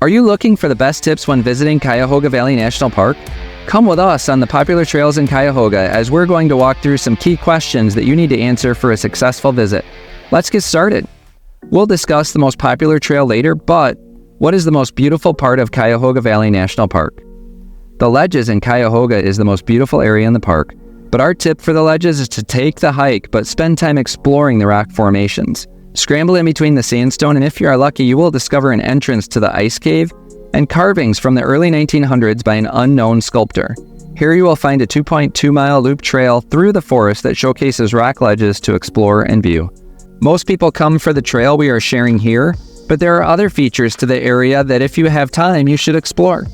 Are you looking for the best tips when visiting Cuyahoga Valley National Park? Come with us on the popular trails in Cuyahoga as we're going to walk through some key questions that you need to answer for a successful visit. Let's get started. We'll discuss the most popular trail later, but what is the most beautiful part of Cuyahoga Valley National Park? The ledges in Cuyahoga is the most beautiful area in the park, but our tip for the ledges is to take the hike but spend time exploring the rock formations. Scramble in between the sandstone, and if you are lucky, you will discover an entrance to the ice cave and carvings from the early 1900s by an unknown sculptor. Here you will find a 2.2-mile loop trail through the forest that showcases rock ledges to explore and view. Most people come for the trail we are sharing here, but there are other features to the area that if you have time, you should explore.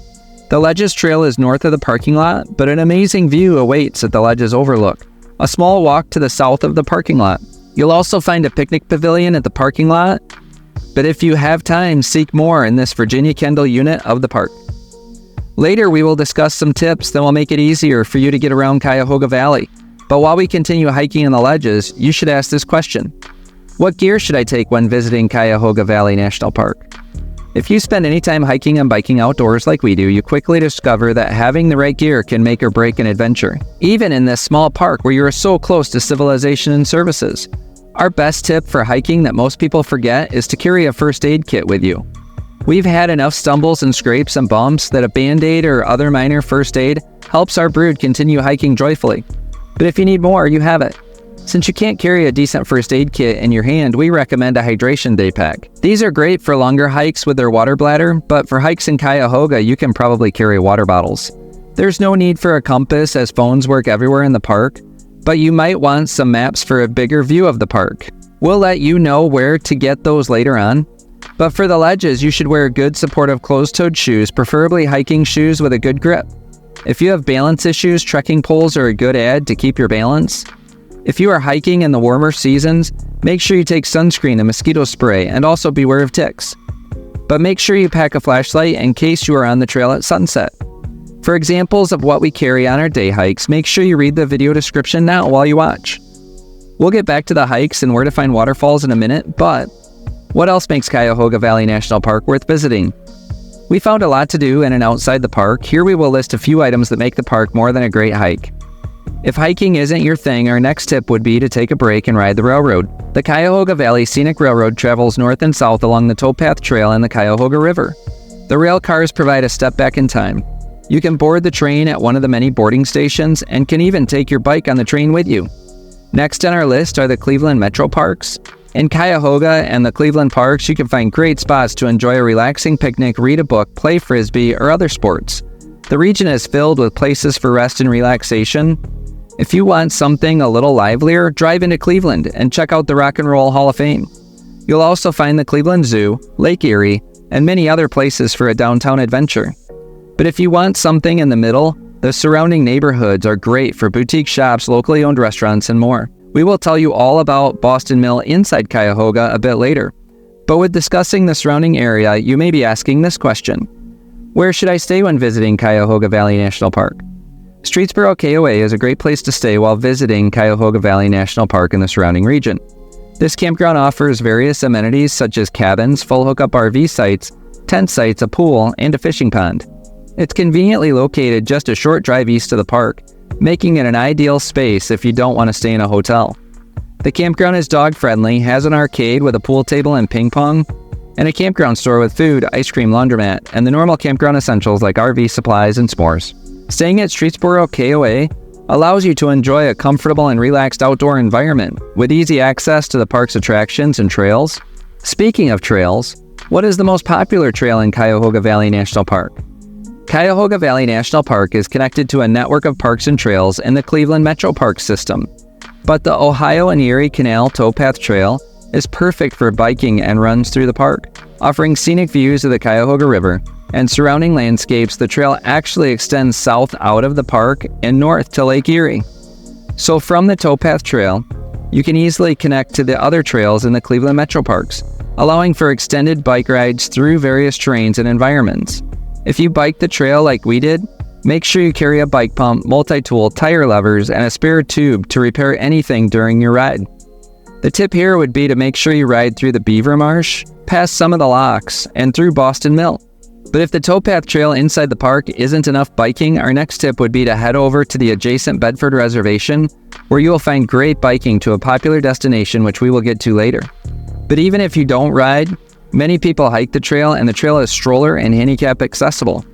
The Ledges Trail is north of the parking lot, but an amazing view awaits at the Ledges Overlook, a small walk to the south of the parking lot. You'll also find a picnic pavilion at the parking lot, but if you have time, seek more in this Virginia Kendall unit of the park. Later, we will discuss some tips that will make it easier for you to get around Cuyahoga Valley. But while we continue hiking in the ledges, you should ask this question: what gear should I take when visiting Cuyahoga Valley National Park? If you spend any time hiking and biking outdoors like we do, you quickly discover that having the right gear can make or break an adventure, even in this small park where you are so close to civilization and services. Our best tip for hiking that most people forget is to carry a first aid kit with you. We've had enough stumbles and scrapes and bumps that a Band-Aid or other minor first aid helps our brood continue hiking joyfully. But if you need more, you have it. Since you can't carry a decent first aid kit in your hand, we recommend a hydration day pack. These are great for longer hikes with their water bladder, but for hikes in Cuyahoga, you can probably carry water bottles. There's no need for a compass as phones work everywhere in the park, but you might want some maps for a bigger view of the park. We'll let you know where to get those later on. But for the ledges, you should wear good supportive closed-toed shoes, preferably hiking shoes with a good grip. If you have balance issues, trekking poles are a good add to keep your balance. If you are hiking in the warmer seasons, make sure you take sunscreen and mosquito spray, and also beware of ticks. But make sure you pack a flashlight in case you are on the trail at sunset. For examples of what we carry on our day hikes, make sure you read the video description now while you watch. We'll get back to the hikes and where to find waterfalls in a minute, but what else makes Cuyahoga Valley National Park worth visiting? We found a lot to do in and outside the park. Here we will list a few items that make the park more than a great hike. If hiking isn't your thing, our next tip would be to take a break and ride the railroad. The Cuyahoga Valley Scenic Railroad travels north and south along the Towpath Trail and the Cuyahoga River. The rail cars provide a step back in time. You can board the train at one of the many boarding stations and can even take your bike on the train with you. Next on our list are the Cleveland Metroparks. In Cuyahoga and the Cleveland Parks, you can find great spots to enjoy a relaxing picnic, read a book, play frisbee, or other sports. The region is filled with places for rest and relaxation. If you want something a little livelier, drive into Cleveland and check out the Rock and Roll Hall of Fame. You'll also find the Cleveland Zoo, Lake Erie, and many other places for a downtown adventure. But if you want something in the middle, the surrounding neighborhoods are great for boutique shops, locally owned restaurants, and more. We will tell you all about Boston Mill inside Cuyahoga a bit later. But with discussing the surrounding area, you may be asking this question: where should I stay when visiting Cuyahoga Valley National Park? Streetsboro KOA is a great place to stay while visiting Cuyahoga Valley National Park and the surrounding region. This campground offers various amenities such as cabins, full hookup RV sites, tent sites, a pool, and a fishing pond. It's conveniently located just a short drive east of the park, making it an ideal space if you don't want to stay in a hotel. The campground is dog-friendly, has an arcade with a pool table and ping pong, and a campground store with food, ice cream, laundromat, and the normal campground essentials like RV supplies and s'mores. Staying at Streetsboro KOA allows you to enjoy a comfortable and relaxed outdoor environment with easy access to the park's attractions and trails. Speaking of trails, what is the most popular trail in Cuyahoga Valley National Park? Cuyahoga Valley National Park is connected to a network of parks and trails in the Cleveland Metroparks system, but the Ohio and Erie Canal Towpath Trail is perfect for biking and runs through the park. Offering scenic views of the Cuyahoga River and surrounding landscapes, the trail actually extends south out of the park and north to Lake Erie. So from the Towpath Trail, you can easily connect to the other trails in the Cleveland Metroparks, allowing for extended bike rides through various terrains and environments. If you bike the trail like we did, make sure you carry a bike pump, multi-tool, tire levers, and a spare tube to repair anything during your ride. The tip here would be to make sure you ride through the Beaver Marsh, past some of the locks, and through Boston Mill. But if the towpath trail inside the park isn't enough biking, our next tip would be to head over to the adjacent Bedford Reservation, where you will find great biking to a popular destination which we will get to later. But even if you don't ride, many people hike the trail, and the trail is stroller and handicap accessible.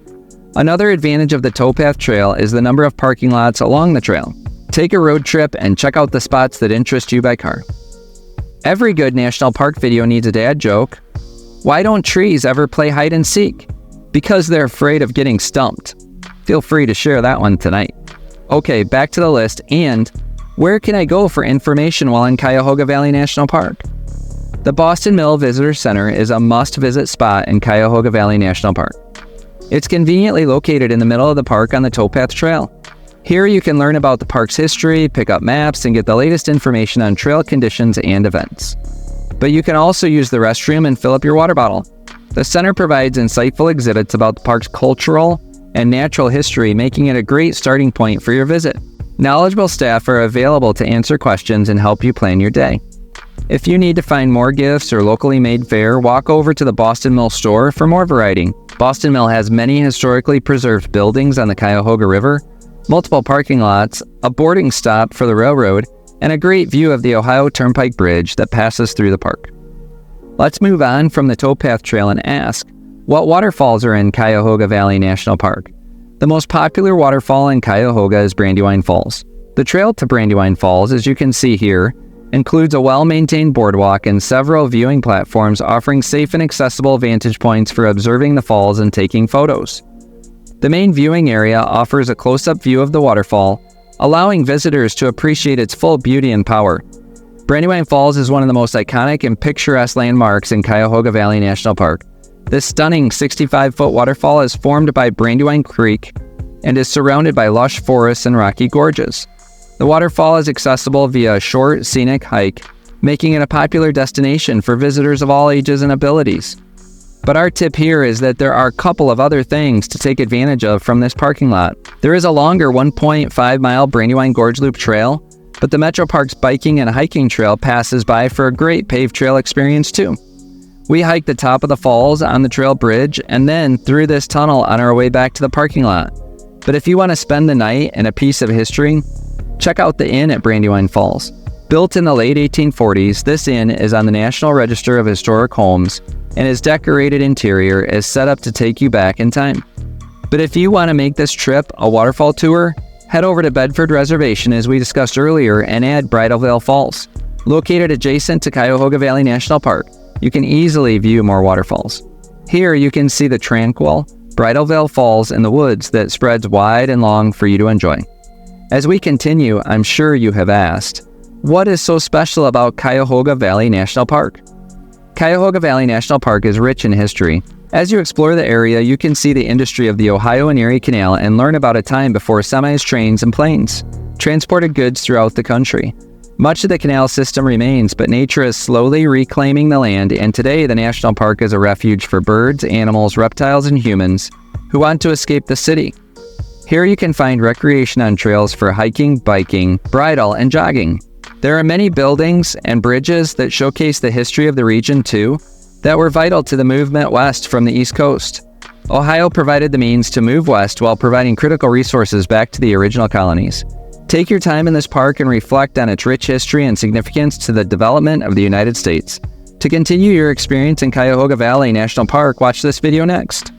Another advantage of the towpath trail is the number of parking lots along the trail. Take a road trip and check out the spots that interest you by car. Every good national park video needs a dad joke. Why don't trees ever play hide and seek? Because they're afraid of getting stumped. Feel free to share that one tonight. Okay, back to the list. And where can I go for information while in Cuyahoga Valley National Park? The Boston Mill Visitor Center is a must-visit spot in Cuyahoga Valley National Park. It's conveniently located in the middle of the park on the towpath trail. Here you can learn about the park's history, pick up maps, and get the latest information on trail conditions and events. But you can also use the restroom and fill up your water bottle. The center provides insightful exhibits about the park's cultural and natural history, making it a great starting point for your visit. Knowledgeable staff are available to answer questions and help you plan your day. If you need to find more gifts or locally made fare, walk over to the Boston Mill store for more variety. Boston Mill has many historically preserved buildings on the Cuyahoga River, multiple parking lots, a boarding stop for the railroad, and a great view of the Ohio Turnpike Bridge that passes through the park. Let's move on from the towpath trail and ask, what waterfalls are in Cuyahoga Valley National Park? The most popular waterfall in Cuyahoga is Brandywine Falls. The trail to Brandywine Falls, as you can see here, includes a well-maintained boardwalk and several viewing platforms offering safe and accessible vantage points for observing the falls and taking photos. The main viewing area offers a close-up view of the waterfall, allowing visitors to appreciate its full beauty and power. Brandywine Falls is one of the most iconic and picturesque landmarks in Cuyahoga Valley National Park. This stunning 65-foot waterfall is formed by Brandywine Creek and is surrounded by lush forests and rocky gorges. The waterfall is accessible via a short, scenic hike, making it a popular destination for visitors of all ages and abilities. But our tip here is that there are a couple of other things to take advantage of from this parking lot. There is a longer 1.5-mile Brandywine Gorge Loop trail, but the Metroparks biking and hiking trail passes by for a great paved trail experience too. We hiked the top of the falls on the trail bridge and then through this tunnel on our way back to the parking lot. But if you want to spend the night in a piece of history, check out the inn at Brandywine Falls. Built in the late 1840s, this inn is on the National Register of Historic Homes, and its decorated interior is set up to take you back in time. But if you want to make this trip a waterfall tour, head over to Bedford Reservation as we discussed earlier and add Bridalveil Falls. Located adjacent to Cuyahoga Valley National Park, you can easily view more waterfalls. Here you can see the tranquil Bridalveil Falls in the woods that spreads wide and long for you to enjoy. As we continue, I'm sure you have asked, what is so special about Cuyahoga Valley National Park? Cuyahoga Valley National Park is rich in history. As you explore the area, you can see the industry of the Ohio and Erie Canal and learn about a time before semis, trains, and planes transported goods throughout the country. Much of the canal system remains, but nature is slowly reclaiming the land, and today the national park is a refuge for birds, animals, reptiles, and humans who want to escape the city. Here you can find recreation on trails for hiking, biking, bridle, and jogging. There are many buildings and bridges that showcase the history of the region too, that were vital to the movement west from the East Coast. Ohio provided the means to move west while providing critical resources back to the original colonies. Take your time in this park and reflect on its rich history and significance to the development of the United States. To continue your experience in Cuyahoga Valley National Park, watch this video next.